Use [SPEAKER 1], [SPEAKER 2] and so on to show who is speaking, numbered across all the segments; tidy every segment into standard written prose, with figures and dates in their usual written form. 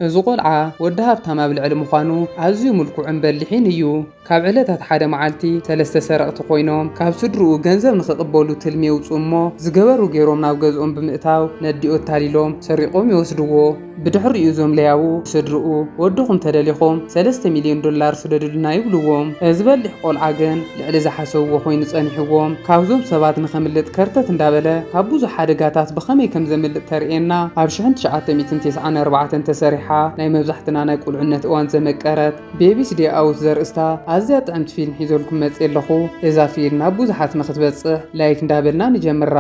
[SPEAKER 1] እዚ ቆልዓ ወዲ ሃብታም ኣብ ልዕሊ ምዃኑ ኣዝዩ ምልኩዕን በሊሕን እዩ። ካብ ዕለታት ሓደ መዓልቲ ሰለስተ ሰረቕቲ ኮይኖም ካብ ስድርኡ ገንዘብ ንኽቕበሉ ትልሚ የውፅኡ እሞ ዝገበሩ ገይሮም ናብ ገዝኦም ብምእታው ነዲኡ ኣታሊሎም ሰሪቖም ይወስድዎ። ብድሕሪኡ እዞም ለያቡ ስድርኡ ወድኹም ተደሊኹም $3 ሚልዮን ስደድልና ይብልዎም። እዚ በሊሕ ቆልዓ ግን ልዕሊ ዝሓሰብዎ ኮይኑ ጸኒሕዎም። ካብዞም ሰባት ንኸምልጥ ከርተት እንዳበለ ካብ ብዙሕ ሓደጋታት ብኸመይ ከም ዘምልጥ ተርእየና ኣብ 1994 ተሰሪሓ ናይ መብዛሕትና ናይ ቁልዕነት እዋን ዘመቀረት ቤቢስ ዴይ ኣውት ዘርእስታ ኣዝያ ጥዕምቲ ፊልም ሒዘልኩም መጽ ኣለኹ። እዛ ፊልም ናብ ብዙሓት ንኽትበጽሕ ላይክ እንዳበልና ንጀምራ።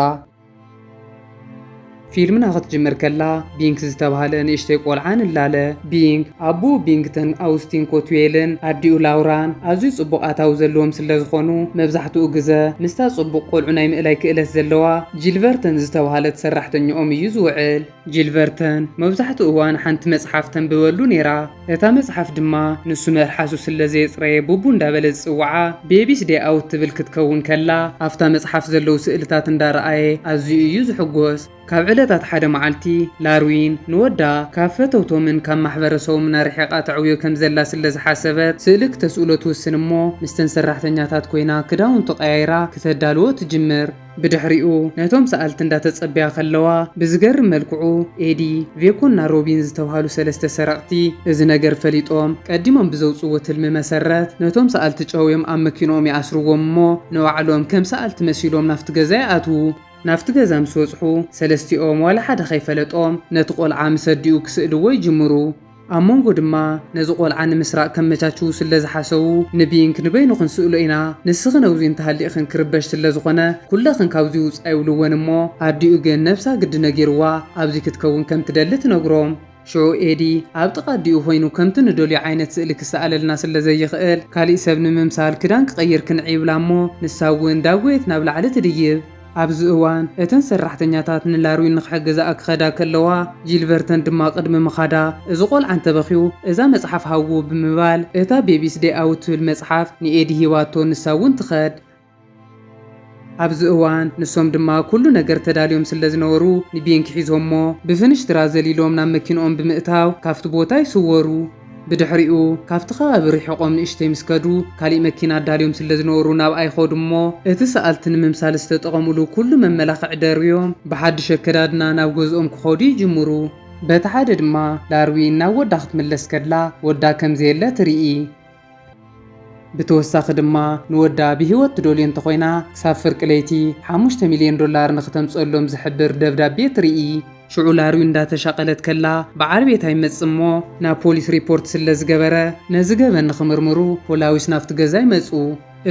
[SPEAKER 1] ፊልምና ክትጅምር ከላ ቢንክ ዝተባሃለ ንእሽተይ ቆልዓ ንላለ። ቢንክ ኣቡ ቢንግተን ኣውስቲን ኮትዌልን ኣዲኡ ላውራን ኣዝዩ ጽቡቕ ኣታዊ ዘለዎም ስለ ዝኾኑ መብዛሕትኡ ግዜ ምስታ ጽቡቕ ቆልዑ ናይ ምእላይ ክእለት ዘለዋ ጂልቨርተን ዝተባሃለት ሰራሕተኛኦም እዩ ዝውዕል። ጂልቨርተን መብዛሕትኡ እዋን ሓንቲ መጽሓፍ ተንብበሉ ነይራ። እታ መጽሓፍ ድማ ንሱ መልሓሱ ስለ ዘየጽረየ ቡቡ እንዳበለ ዝጽውዓ ቤቢስ ዴይ ኣውት ትብል ክትከውን ከላ ኣፍታ መጽሓፍ ዘለው ስእልታት እንዳረኣየ ኣዝዩ እዩ ዝሕጎስ። ካብ ዕለታት ሓደ መዓልቲ ላርዊን ንወዳ ካብ ፈተውቶምን ካብ ማሕበረሰቦም ናርሒቓ ተዕውዮ ከም ዘላ ስለ ዝሓሰበት ስእሊ ክተስእሎ ትውስን እሞ ምስተን ሰራሕተኛታት ኮይና ክዳውንቲ ቀያይራ ክተዳልዎ ትጅምር። ብድሕሪኡ ነቶም ሰኣልቲ እንዳተጸብያ ከለዋ ብዝገርም መልክዑ ኤዲ፣ ቬኮና ሮቢን ዝተባሃሉ ሰለስተ ሰረቕቲ እዚ ነገር ፈሊጦም ቀዲሞም ብዘውፅዎ ትልሚ መሰረት ነቶም ሰኣልቲ ጨውዮም ኣብ መኪኖም ይኣስርዎም እሞ ንባዕሎም ከም ሰኣልቲ መሲሎም ናፍቲ ገዛ ይኣትዉ። ናፍቲ ገዛ ምስ በጽሑ ሰለስቲኦም ዋላ ሓደ ከይፈለጦም ነቲ ቆልዓ ምስ ኣዲኡ ክስእልዎ ይጅምሩ። ኣብ መንጎ ድማ ነዚ ቆልዓ ንምስራቅ ከም መቻችው ስለ ዝሓሰቡ ንቢንክ ንበይንኹን ስእሎ ኢና ንስኽን ኣውዚ እንተሃሊእኽን ክርበሽ ስለ ዝኾነ ኩለኽን ካብዚ ውፃእ ይብልዎን እሞ ኣዲኡ ግን ነብሳ ግዲ ነጊርዋ ኣብዚ ክትከውን ከም ትደሊ ትነግሮም። ሽዑ ኤዲ ኣብ ጥቓ ኣዲኡ ኮይኑ ከምቲ ንደልዮ ዓይነት ስእሊ ክሰኣለልና ስለ ዘይኽእል ካሊእ ሰብ ንምምሳል ክዳን ክቐይር ክንዕይብላ እሞ ንሳ እውን ዳጎየት ናብ ላዕሊ ትድይብ። ኣብዚ እዋን እተን ሰራሕተኛታት ንላርዊን ንኽሕግዝኣ ክኸዳ ከለዋ ጂልቨርተን ድማ ቅድሚ ምኻዳ እዚ ቆልዓ እንተበኺዩ እዛ መጽሓፍ ሃውዎ ብምባል እታ ቤቢስ ዴይ ኣውት ትብል መጽሓፍ ንኤዲ ሂባቶ ንሳ እውን ትኸድ። ኣብዚ እዋን ንሶም ድማ ኩሉ ነገር ተዳልዮም ስለ ዝነበሩ ንቢንክ ሒዞሞ ብፍንሽትራ ዘሊሎም ናብ መኪንኦም ብምእታው ካብቲ ቦታ ይስወሩ። ብድሕሪኡ ካብቲ ከባቢ ርሒቖም ንእሽተይ ምስ ከዱ ካሊእ መኪና ዳልዮም ስለ ዝነበሩ ናብ ኣይኸዱ እሞ እቲ ሰኣልቲ ንምምሳል ዝተጠቐሙሉ ኩሉ መመላኽዒ ደርብዮም ብሓድሽ ኣከዳድና ናብ ገዝኦም ክኸዱ ይጅምሩ። በቲ ሓደ ድማ ላርዊን ናብ ወዳ ክትምለስ ከላ ወዳ ከምዘየለ ትርኢ። ብተወሳኺ ድማ ንወዳ ብሂወት ትደልዮ እንተኾይና ክሳብ ፍርቂ ለይቲ $5 ሚልዮን ንኽተምፅአሎም ዝሕብር ደብዳቤ ትርኢ። ሽዑ ላርዊን እንዳተሻቐለት ከላ ብዓርቤታ ይመጽእ እሞ ናብ ፖሊስ ሪፖርት ስለ ዝገበረ ነዚ ገበን ንኽምርምሩ ፖላዊስ ናፍቲ ገዛ ይመጹ።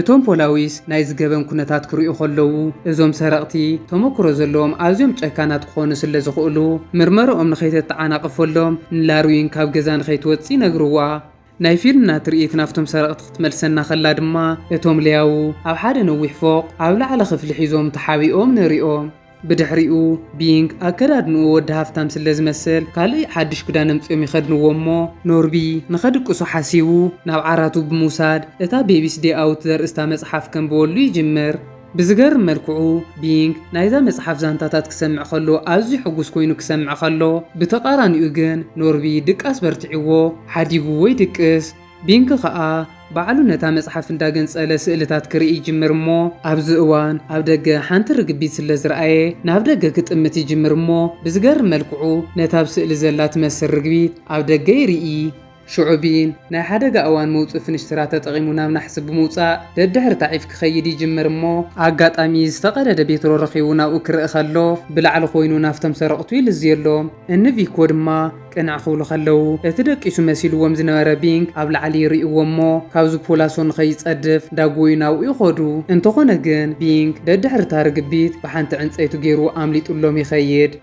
[SPEAKER 1] እቶም ፖላዊስ ናይ ዝገበን ኩነታት ክርእዩ ከለዉ እዞም ሰረቕቲ ተመክሮ ዘለዎም ኣዝዮም ጨካናት ክኾኑ ስለ ዝኽእሉ ምርመሮኦም ንኸይተተዓናቕፈሎም ንላርዊን ካብ ገዛ ንኸይትወጽእ ይነግርዋ። ናይ ፊልምና ትርኢት ናፍቶም ሰረቕቲ ክትመልሰና ከላ ድማ እቶም ለያቡ ኣብ ሓደ ነዊሕ ፎቕ ኣብ ላዕሊ ክፍሊ ሒዞም ተሓቢኦም ንሪኦም። ብድሕሪኡ ቢንክ ኣከዳድንኡ ወዲ ሃፍታም ስለ ዝመስል ካልእ ሓድሽ ክዳን ኣምፂኦም ይኸድንዎ እሞ ኖርቢ ንኸድቅሱ ሓሲቡ ናብ ዓራቱ ብምውሳድ እታ ቤቢስ ዴይ ኣውት ዘርእስታ መጽሓፍ ከንብበሉ ይጅምር። ብዝገርም መልክዑ ቢንክ ናይዛ መጽሓፍ ዛንታታት ክሰምዕ ከሎ ኣዝዩ ሕጉስ ኮይኑ ክሰምዕ ከሎ ብተቃራኒኡ ግን ኖርቢ ድቃስ በርትዒዎ ሓዲጉ ወይ ድቅስ። ቢንክ ከዓ ባዕሉ ነታ መጽሓፍ እንዳገንጸለ ስእልታት ክርኢ ይጅምር እሞ ኣብዚ እዋን ኣብ ደገ ሓንቲ ርግቢት ስለ ዝረኣየ ናብ ደገ ክጥምት ይጅምር እሞ ብዝገርም መልክዑ ነታ ብስእሊ ዘላ ትመስል ርግቢት ኣብ ደገ ይርኢ። ሽዑቢን ናይ ሓደጋ እዋን መውፅእ ፍንሽትራ ተጠቒሙ ናብ ናሕሲ ብምውፃእ ደድሕሪ ታዒፍ ክኸይድ ይጅምር እሞ ኣጋጣሚ ዝተቐደደ ቤትሮ ረኺቡ ናብኡ ክርኢ ከሎ ብላዕሊ ኮይኑ ናፍቶም ሰረቕቱ ይልዝየሎም። እኒ ቪኮ ድማ ቅንዕ ክብሉ ከለዉ እቲ ደቂሱ መሲልዎም ዝነበረ ቢንክ ኣብ ላዕሊ ይርእይዎ እሞ ካብዚ ፖላሶ ንኸይጸድፍ ዳጎዩ ናብኡ ይኸዱ። እንተኾነ ግን ቢንክ ደድሕሪ እታ ርግቢት ብሓንቲ ዕንፀይቲ ገይሩ ኣምሊጡሎም ይኸይድ።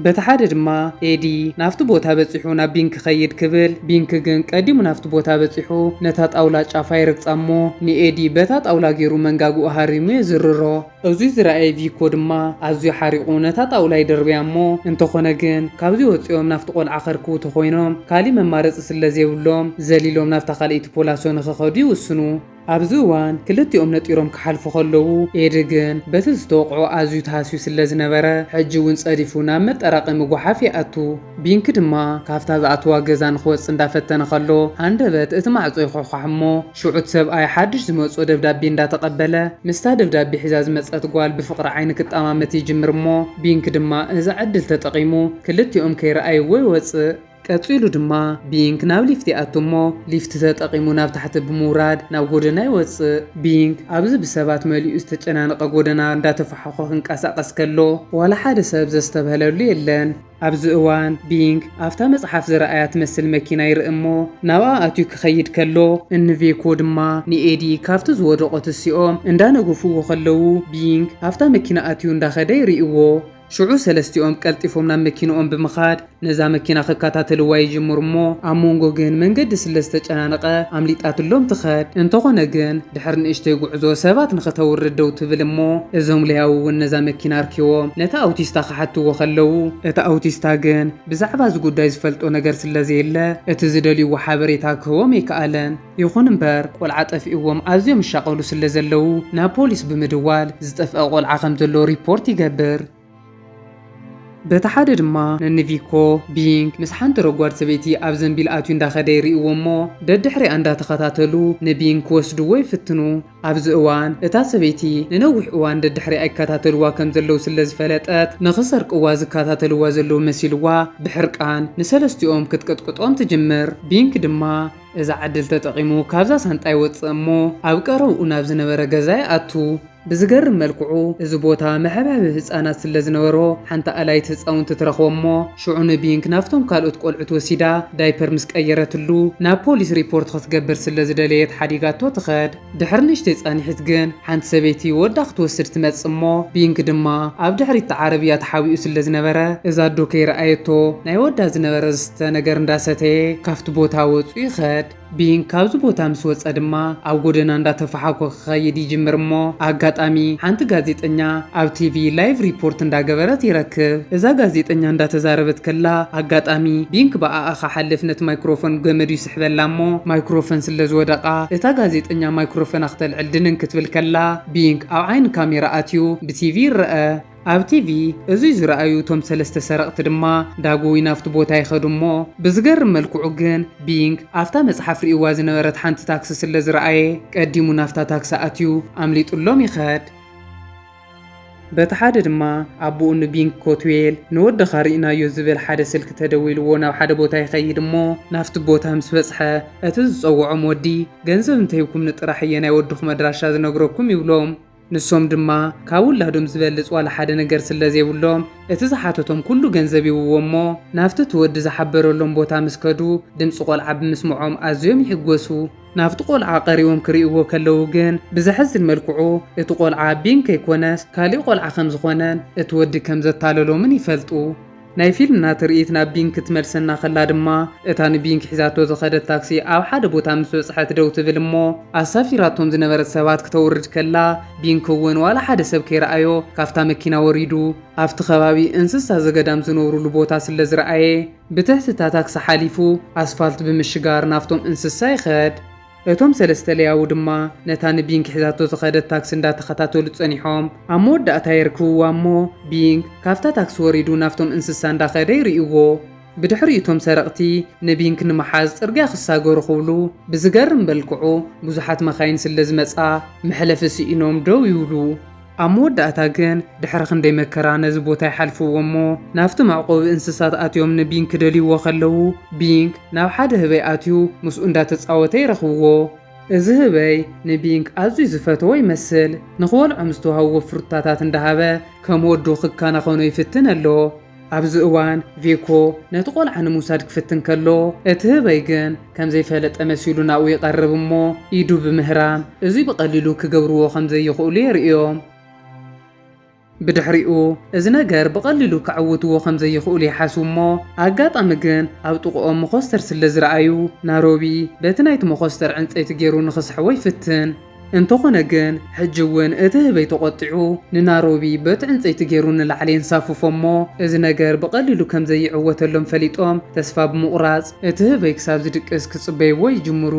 [SPEAKER 1] በቲ ሓደ ድማ ኤዲ ናፍቲ ቦታ በፂሑ ናብ ቢንክ ኸይድ ክብል ቢንክ ግን ቀዲሙ ናፍቲ ቦታ በፂሑ ነታ ጣውላ ጫፋ ይርግጻ እሞ ንኤዲ በታ ጣውላ ገይሩ መንጋጉኡ ሃሪሙ የዝርሮ። أزوي زرأي فيكو دما أزوي حريقو نتا طاولا يدربيا مو انتخونا جن كابزي وطيوم نفتقول آخر كو تخوينوم كالي ممارس سلازي ولوم زليلوم نفتا خاليت بولاسون خخودي وسنو أبزوان كلتي نطيروم كحلفو خلو إيدغن بس استوقعو أزوي تحاسيو سلز نبره حجون صديفونا متراقم غحافي أتو بينك دما كافتا زعتوا غزان خوص اندافتن خلو هندبت اتمعصو يخحمو شعوت سب اي حدش زمصو دبدابي انداتقبله مستا دبدابي حزاز مصت غوال بفقر عينك طامامتي جمرمو بينك دما اذا عدل تطقيمو كلتيوم كيرأي وي وص قصيلو دما بينك ناو ليفتي اتمو ليفت تطقيمو ناب تحت بموراد ناو غودنا يوص بينك ابز بسبات مليو استچنانق غودنا انداتفحخو انقاسقس كلو ولا حد سب زستبهللو يلن أبز أوان بينك أفتا مصحف زرأيات مثل مكينة يرقمو نوا أتيو كخيد كلو إن فيكو دما ني إيدي كافت زودقو تسيوم إندانا قفو خلو بينك أفتا مكينة أتيو انداخدا يريقو شعو سلستيوم كالتفومنا مكينوم بمخاد نزا مكينة خكاتاتلو يجمرمو أمونغو جن من قد سلستج أنانقا عمليتات اللوم تخاد انتغونا جن دحرن اشتيقو عزو سابات نختور ردو تفلمو إزهم ليهاو نزا مكينة ركيوم نتا أوتيستا خحتو وخلو اتا أوتيستا جن بزعبا زقود دايز فلتو نجر سلازيلا اتزدالي وحابريتاك هو ميكالن يخون مبار والعطف إيوم أزيوم الشاقولو سلازلو نابوليس بمدوال زتف أغول عقم زلو ريبورت يقبر بتحدد ما ننفيكو بينك مسحنت رغوار سبيتي أبزن بالآتو انداخده يريقومو ددحري اندا تخطاتلو نبينك وسدو ويفتنو أبز اوان اتا سبيتي ننوح اوان ددحري اي كاتاتلوا كم زلو سلز فلتات نخسر قواز كاتاتلوا زلو مسيلوا بحرقان نسلستيوم كتكتكتوم تجمر بينك دما إذا عدل تتقيمو كابزا سانتاي وطمو أبقرو ونابز نبرا غزاي أتو بزقر ملكعو إزبوتا محباب هزانات سلزنورو حانتا ألايت هزاون تترخومو شعون بينك نافتم كالوت قولعت وسيدا دايبر مسك أيرتلو نابوليس ريبورت خطقبر سلزداليت حديقاتو تخد دحرنش تيزاني حتقن حانت سبيتي وداخت وسر تمتسمو بينك دما أب دحري التعاربيات حاويو سلزنورا إذا دوكي رأيتو نايودا زنورا زستنقر نداستي كافت بوتا وطوي خد بين كابزو بوتا مسوص أدما أو غودنا ندا تفحاكو خيدي جمرمو أغاطامي حانت غازيطنيا أو تي في لايف ريبورت ندا غبرت يركب إذا غازيطنيا ندا تزاربت كلا أغاطامي بينك بقى أخا حلفنت مايكروفون غمد يسحبلامو مايكروفون سلزودقا إتا غازيطنيا مايكروفون أختل علدنن كتبل كلا بينك أو عين كاميرا أتيو بتي في رأى أب تي في إزوي زرأيو توم سلسته سرقت دما داقوي نافت بوتا يخدمو بزقر ملكو عقن بينك أفتا مصحف رئيواز نورت حانت تاكس سل زرأي قديمو نافتا تاكس أتيو عمليت اللوم يخد بتحدد ما أبو إن بينك كوتويل نود خارينا يوزبل حدا سلك تدويل ونا وحدا بوتا يخيد مو نافت بوتا مسبصحة أتزوع مودي جنزب انتهيكم نطرحينا يودخ مدراشة زنقركم يولوم نسوم دما كاولادهم زبلص ولا حدا نجر سلازيبلوم اتزحاتتهم كله ገንዘብ ይወሞ ናፍት ትወድ زحبرلهم بوتا مسكدو دمص قلع بمسمعهم ازيوم يحغسو ናፍት ቆልዓ ቀሪዎም ክሪእዎ ከለው ግን ብዝሕዝን መልክዑ እቲ ቆልዓ ቢን ከይኮነስ ካሊእ ቆልዓ ከም ዝኾነን እቲ ወዲ ከም ዘታለሎምን ይፈልጡ ናይ ፊልምና ትርኢት ናብ ቢንክ ትመልሰና ከላ ድማ እታ ንቢንክ ሒዛቶ ዝኸደት ታክሲ ኣብ ሓደ ቦታ ምስ በፅሐት ደው ትብል እሞ ኣሳፊራቶም ዝነበረት ሰባት ክተውርድ ከላ ቢንክ እውን ዋላ ሓደ ሰብ ከይረኣዮ ካፍታ መኪና ወሪዱ ኣብቲ ከባቢ እንስሳ ዘገዳም ዝነብሩሉ ቦታ ስለ ዝረኣየ ብትሕቲ ታክሲ ሓሊፉ ኣስፋልት ብምሽጋር ናፍቶም እንስሳ ይኸድ እቶም ሰለስተ ለያው ድማ ነታ ንቢንክ ሒዛቶ ዝኸደት ታክሲ እንዳተኸታተሉ ጸኒሖም ኣብ መወዳእታ ይርክብዋ እሞ ቢንክ ካፍታ ታክሲ ወሪዱ ናፍቶም እንስሳ እንዳኸደ ይርእይዎ ብድሕሪ እቶም ሰረቕቲ ንቢንክ ንመሓዝ ጽርግያ ክሳገሩ ክብሉ ብዝገርም መልክዑ ብዙሓት መኻይን ስለ ዝመጻ መሕለፊ ስኢኖም ደው ይብሉ ኣብ መወዳእታ ግን ድሕሪ ክንደይ መከራ ነዚ ቦታ ይሓልፍዎ እሞ ናፍቲ መዕቆቢ እንስሳት ኣትዮም ንቢንክ ደልይዎ ከለው ቢንክ ናብ ሓደ ህበይ ኣትዩ ምስኡ እንዳተፃወተ ይረኽብዎ እዚ ህበይ ንቢንክ ኣዝዩ ዝፈትዎ ይመስል ንኽበልዖ ምስ ተዋህብዎ ፍሩታታት እንዳሃበ ከም ወዱ ክካና ኾይኑ ይፍትን ኣሎ ኣብዚ እዋን ቪኮ ነቲ ቆልዓ ንምውሳድ ክፍትን ከሎ እቲ ህበይ ግን ከም ዘይፈለጠ መሲሉ ናብኡ ይቐርብ እሞ ኢዱ ብምህራም እዚ ብቐሊሉ ክገብርዎ ከም ዘይኽእሉ የርእዮም بدحريقو እዚ ነገር بقليلو كعوتو ከም ዘይኽእሉ ይሓስቡ እሞ ኣጋጣሚ ግን ኣብ ጥቕኦም መኾስተር ስለ ዝረኣዩ ናሮቢ በቲ ናይቲ መኾስተር ዕንፀይቲ ገይሩ ንኽስሕዎ ይፍትን እንተኾነ ግን ሕጂ እውን እቲ ህበይ ተቆጢዑ ንናይሮቢ በቲ ዕንፀይቲ ገይሩ ንላዕሊ እንሳፍፎሞ እዚ ነገር ብቐሊሉ ከም ዘይዕወተሎም ፈሊጦም ተስፋ ብምቑራጽ እቲ ህበይ ክሳብ ዝድቅስ ክጽበይዎ ይጅምሩ።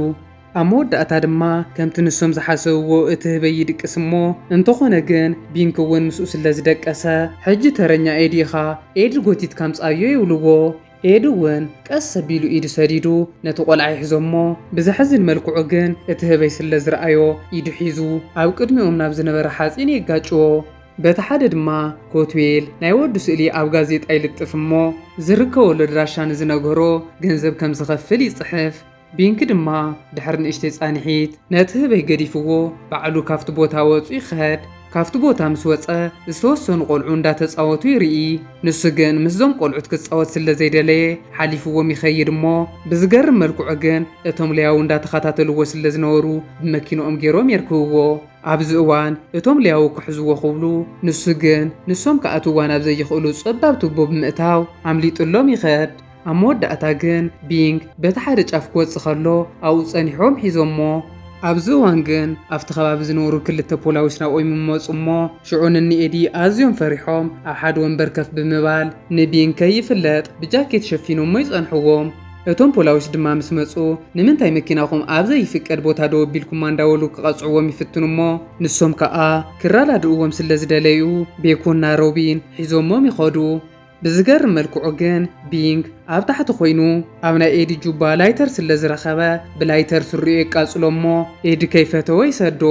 [SPEAKER 1] ኣብ መወዳእታ ድማ ከምቲ ንሶም ዝሓሰብዎ እቲ ህበይ ይድቅስ እሞ እንተኾነ ግን ቢንክ እውን ምስኡ ስለ ዝደቀሰ ሕጂ ተረኛ ኤዲ ኢኻ ኤዲ ጎቲትካ ምጻዮ ይብልዎ። ኤዲ እውን ቀስ ኣቢሉ ኢዱ ሰዲዱ ነቲ ቆልዓ ይሕዞሞ። ብዘሕዝን መልክዑ ግን እቲ ህበይ ስለ ዝረኣዮ ኢዱ ሒዙ ኣብ ቅድሚኦም ናብ ዝነበረ ሓፂን የጋጭዎ። በቲ ሓደ ድማ ኮትዌል ናይ ወዱ ስእሊ ኣብ ጋዜጣ ይልጥፍ እሞ ዝርከበሉ ኣድራሻ ንዝነገሮ ገንዘብ ከም ዝኸፍል ይጽሕፍ። ቢንክ ድማ ድሕሪ ንእሽተይ ጻንሒት ነቲ ህበይ ገዲፍዎ ባዕሉ ካብቲ ቦታ ወፁ ይኸድ። ካብቲ ቦታ ምስ ወፀ ዝተወሰኑ ቆልዑ እንዳተፃወቱ ይርኢ። ንሱ ግን ምስዞም ቆልዑት ክፃወት ስለ ዘይደለየ ሓሊፍዎም ይኸይድ እሞ ብዝገርም መልክዑ ግን እቶም ልያው እንዳተኸታተልዎ ስለ ዝነበሩ ብመኪኖኦም ገይሮም የርክብዎ። ኣብዚ እዋን እቶም ልያው ክሕዝዎ ክብሉ ንሱ ግን ንሶም ከኣትዋ ናብ ዘይኽእሉ ጸባብ ቱቦ ብምእታው ኣምሊጡሎም ይኸድ። ኣብ መወዳእታ ግን ቢንግ በቲ ሓደ ጫፍ ክወፅእ ከሎ ኣብኡ ጸኒሖም ሒዞሞ። ኣብዚ እዋን ግን ኣብቲ ከባቢ ዝነበሩ ክልተ ፖላዊስ ናብኦም ይመፁ እሞ ሽዑ ንኤዲ ኣዝዮም ፈሪሖም ኣብ ሓደ ወንበር ከፍ ብምባል ንቢንግ ከይፍለጥ ብጃኬት ሸፊኖሞ ይጸንሕዎም። እቶም ፖላዊስ ድማ ምስ መፁ ንምንታይ መኪናኹም ኣብ ዘይፍቀድ ቦታ ደው ኣቢልኩማ እንዳበሉ ክቐጽዕዎም ይፍትኑ እሞ ንሶም ከዓ ክራዳድእዎም ስለ ዝደለዩ ቤኮና ሮቢን ሒዞሞም ይኸዱ። ብዝገርም መልክዑ ግን ቢንግ ኣብ ታሕቲ ኮይኑ ኣብ ናይ ኤዲ ጁባ ላይተር ስለ ዝረኸበ ብላይተር ስሪኡ የቃጽሎ እሞ ኤዲ ከይፈተወ ይሰዶ።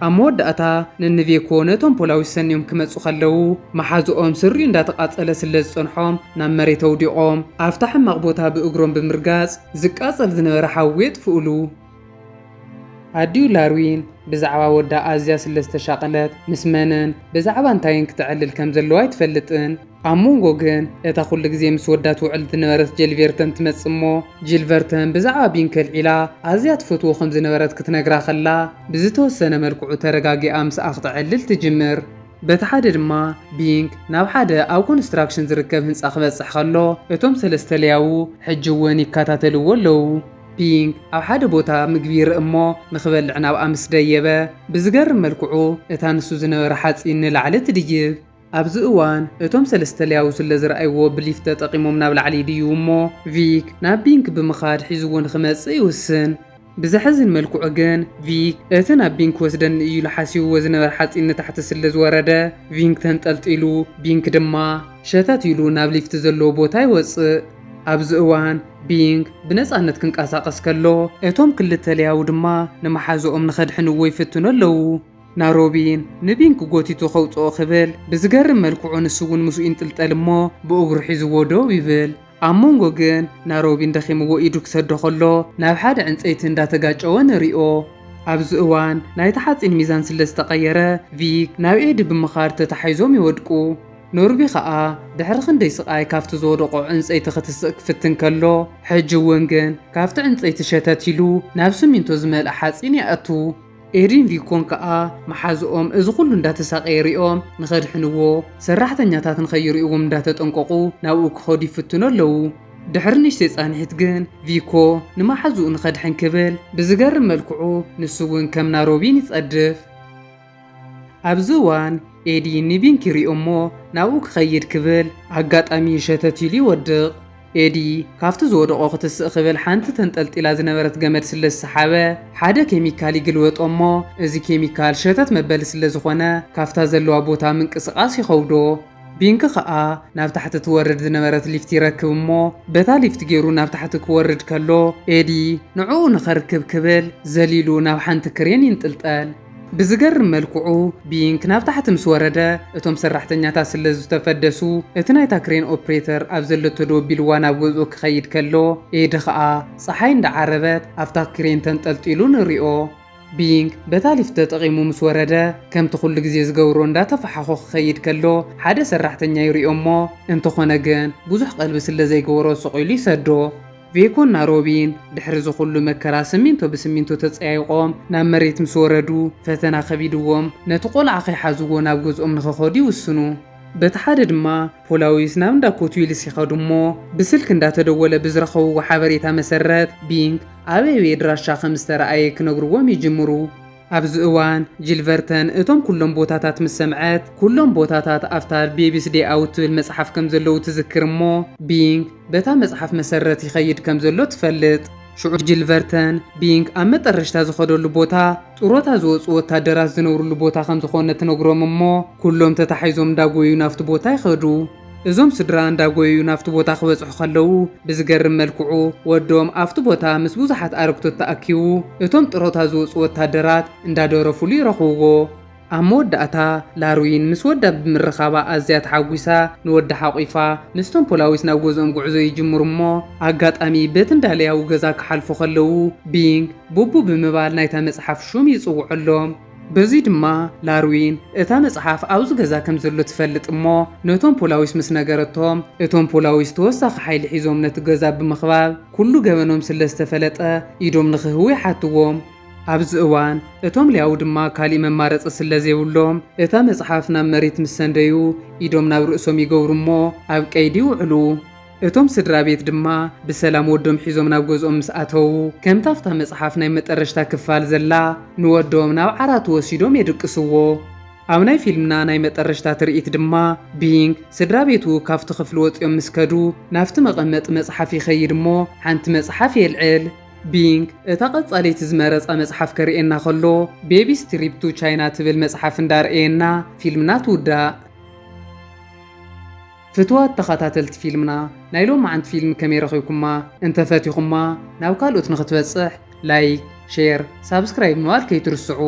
[SPEAKER 1] ኣብ መወዳእታ ንንቤኮ ነቶም ፖላዊስ ሰኒዮም ክመፁ ከለዉ መሓዝኦም ስሪኡ እንዳተቃጸለ ስለ ዝጸንሖም ናብ መሬት ኣውዲቖም ኣብታ ሕማቕ ቦታ ብእግሮም ብምርጋጽ ዝቃጸል ዝነበረ ሓዊ የጥፍእሉ። ኣዲኡ ላርዊን ብዛዕባ ወዳ ኣዝያ ስለ ዝተሻቐለት ምስ መንን ብዛዕባ እንታይን ክትዕልል ከም ዘለዋ ኣይትፈልጥን። ኣብ መንጎ ግን እታ ኩሉ ግዜ ምስ ወዳ ትውዕል ዝነበረት ጀልቨርተን ትመጽእ እሞ ጅልቨርተን ብዛዕባ ቢንክ ኣልዒላ ኣዝያ ትፈትዎ ከም ዝነበረት ክትነግራ ከላ ብዝተወሰነ መልክዑ ተረጋጊኣ ምስኣ ክትዕልል ትጅምር። በቲ ሓደ ድማ ቢንክ ናብ ሓደ ኣብ ኮንስትራክሽን ዝርከብ ህንፃ ክበጽሕ ከሎ እቶም ሰለስተ ልያው ሕጂ እውን ይከታተልዎ ኣለዉ። ቢንክ ኣብ ሓደ ቦታ ምግቢ ይርኢ እሞ ንኽበልዕ ናብኣ ምስ ደየበ ብዝገርም መልክዑ እታ ንሱ ዝነበረ ሓፂን ንላዕሊ ትድይብ። ኣብዚ እዋን እቶም ሰለስተ ልያው ስለ ዝረኣይዎ ብሊፍት ተጠቒሞም ናብ ላዕሊ ይድይቡ እሞ ቪክ ናብ ቢንክ ብምኻድ ሒዝዎ ንኽመጽእ ይውስን። ብዘሕዝን መልክዑ ግን ቪክ እቲ ናብ ቢንክ ወስደን እዩ ሓሲብዎ ዝነበረ ሓፂን ንታሕቲ ስለ ዝወረደ ቪንክ ተንጠልጢሉ ቢንክ ድማ ሸተት ኢሉ ናብ ሊፍት ዘለዎ ቦታ ይወፅእ። ኣብዚ እዋን ቢንግ ብነፃነት ክንቀሳቐስ ከሎ እቶም ክልተ ልያው ድማ ንመሓዝኦም ንኸድሕንዎ ይፍትኑ ኣለዉ። ናይሮቢን ንቢንክ ጎቲቱ ከውፅኦ ክብል ብዝገርም መልክዑ ንሱ እውን ምስኡ ይንጥልጠል እሞ ብእግሩ ሒዝዎ ደው ይብል። ኣብ መንጎ ግን ናይሮቢን ደኺምዎ ኢዱ ክሰዶ ከሎ ናብ ሓደ ዕንፀይቲ እንዳተጋጨወ ንሪኦ። ኣብዚ እዋን ናይቲ ሓፂን ሚዛን ስለ ዝተቐየረ ቪክ ናብ ኤዲ ብምኻድ ተታሓይዞም ይወድቁ። ኖርቢ ከዓ ድሕሪ ክንደይ ስቃይ ካብቲ ዝወደቆ ዕንፀይቲ ክትስእ ክፍትን ከሎ ሕጂ እውን ግን ካብቲ ዕንፀይቲ ሸተት ኢሉ ናብ ስሚንቶ ዝመልአ ሓፂን ይኣቱ። ኤዲን ቪኮን ከዓ መሓዝኦም እዚ ኩሉ እንዳተሳቀየ ሪኦም ንኸድሕንዎ ሰራሕተኛታት ንኸይሪእዎም እንዳተጠንቀቁ ናብኡ ክኸዱ ይፍትኑ ኣለዉ። ድሕሪ ንእሽተይ ጻንሒት ግን ቪኮ ንመሓዝኡ ንኸድሕን ክብል ብዝገርም መልክዑ ንሱ እውን ከም ናይሮቢን ይጸድፍ። ኣብዚ እዋን ኤዲ ንቢንክ ይሪኦ እሞ ናብኡ ክኸይድ ክብል ኣጋጣሚ ሸተት ኢሉ ይወድቕ። ኤዲ ካብቲ ዝወደቆ ክትስእ ክብል ሓንቲ ተንጠልጢላ ዝነበረት ገመድ ስለ ዝሰሓበ ሓደ ኬሚካል ይግልወጦ እሞ እዚ ኬሚካል ሸተት መበሊ ስለ ዝኾነ ካብታ ዘለዋ ቦታ ምንቅስቓስ ይኸውዶ። ቢንክ ከዓ ናብ ታሕቲ ትወርድ ዝነበረት ሊፍት ይረክብ እሞ በታ ሊፍት ገይሩ ናብ ታሕቲ ክወርድ ከሎ ኤዲ ንዕኡ ንኸርክብ ክብል ዘሊሉ ናብ ሓንቲ ክሬን ይንጥልጠል። ብዝገርም መልክዑ ቢንክ ናብ ታሕቲ ምስ ወረደ እቶም ሰራሕተኛታት ስለ ዝተፈደሱ እቲ ናይታ ክሬን ኦፕሬተር ኣብ ዘለቶ ደው ኣቢልዋ ናብ ገዝኡ ክኸይድ ከሎ ኤዲ ከዓ ፀሓይ እንዳዓረበት ኣብታ ክሬን ተንጠልጢሉ ንሪኦ። ቢንክ በታ ሊፍት ተጠቒሙ ምስ ወረደ ከምቲ ኩሉ ግዜ ዝገብሮ እንዳተፈሓኾ ክኸይድ ከሎ ሓደ ሰራሕተኛ ይሪኦ እሞ እንተኾነ ግን ብዙሕ ቀልቢ ስለ ዘይገበሮ ሰቂሉ ይሰዶ። ቪኮና ሮቢን ድሕሪ ዝኹሉ መከራ ስሚንቶ ብስሚንቶ ተፀያይቆም ናብ መሬት ምስ ወረዱ ፈተና ከቢድዎም ነቲ ቆልዓ ከይሓዝዎ ናብ ገዝኦም ንኽኸዱ ይውስኑ። በቲ ሓደ ድማ ፖላዊስ ናብ እንዳ ኮትዊልስ ይኸዱ እሞ ብስልክ እንዳተደወለ ብዝረኸብዎ ሓበሬታ መሰረት ቢንክ ኣበይ ኣድራሻ ከም ዝተረኣየ ክነግርዎም ይጅምሩ። ኣብዚ እዋን ጂል ቨርተን እቶም ኩሎም ቦታታት ምስ ሰምዐት ኩሎም ቦታታት ኣፍታ ቤቢስ ዴይ ኣውት ትብል መጽሓፍ ከም ዘለዉ ትዝክር እሞ ቢንግ በታ መጽሓፍ መሰረት ይኸይድ ከም ዘሎ ትፈልጥ። ሽዑ ጂል ቨርተን ቢንግ ኣብ መጠረሽታ ዝኸደሉ ቦታ ጡሮታ ዝወፁ ወታደራት ዝነብሩሉ ቦታ ከም ዝኾነ ትነግሮም እሞ ኩሎም ተታሒዞም እንዳጎዩ ናፍቲ ቦታ ይኸዱ። እዞም ስድራ እንዳጎዩ ናፍቲ ቦታ ክበጽሑ ከለዉ ብዝገርም መልክዑ ወዶም ኣብቲ ቦታ ምስ ብዙሓት ኣረግቶት ተኣኪቡ እቶም ጡሮታ ዝወፁ ወታደራት እንዳደረፉሉ ይረኽብዎ። ኣብ መወዳእታ ላርዊን ምስ ወዳ ብምርኻባ ኣዝያ ተሓጒሳ ንወዳ ሓቑፋ ምስቶም ፖላዊስ ናብ ገዝኦም ጉዕዞ ይጅምሩ እሞ ኣጋጣሚ በቲ እንዳለያው ገዛ ክሓልፉ ከለዉ ቢንግ ቡቡ ብምባል ናይታ መጽሓፍ ሹም ይጽውዐሎም። በዚ ድማ ላርዊን እታ መጽሓፍ ኣብዚ ገዛ ከም ዘሎ ትፈልጥ እሞ ነቶም ፖላዊስ ምስ ነገረቶም እቶም ፖላዊስ ተወሳኺ ሓይሊ ሒዞም ነቲ ገዛ ብምኽባብ ኩሉ ገበኖም ስለ ዝተፈለጠ ኢዶም ንኽህቡ ይሓትዎም። ኣብዚ እዋን እቶም ሊያው ድማ ካሊእ መማረፂ ስለ ዘይብሎም እታ መጽሓፍ ናብ መሬት ምስ ሰንደዩ ኢዶም ናብ ርእሶም ይገብሩ እሞ ኣብ ቀይዲ ይውዕሉ። እቶም ስድራ ቤት ድማ ብሰላም ወዶም ሒዞም ናብ ገዝኦም ምስ ኣተዉ ከምታ ኣብታ መጽሓፍ ናይ መጠረሽታ ክፋል ዘላ ንወዶም ናብ ዓራት ወሲዶም የድቅስዎ። ኣብ ናይ ፊልምና ናይ መጠረሽታ ትርኢት ድማ ቢንግ ስድራ ቤቱ ካብቲ ክፍሊ ወፂኦም ምስ ከዱ ናፍቲ መቐመጢ መጽሓፍ ይኸይድ እሞ ሓንቲ መጽሓፍ የልዕል። ቢንግ እታ ቀጻለይቲ ዝመረፃ መጽሓፍ ከርእየና ከሎ ቤቢስ ትሪፕ ቱ ቻይና ትብል መጽሓፍ እንዳርአየና ፊልምና ትውዳእ። ፍትዋት ተኸታተልቲ ፊልምና ናይ ሎም መዓንቲ ፊልም ከመይ ረኺብኩማ እንተፈቲኹማ ናብ ካልኦት ንኽትበጽሕ ላይክ ሼር ሳብስክራይብ ምባል ከይትርስዑ።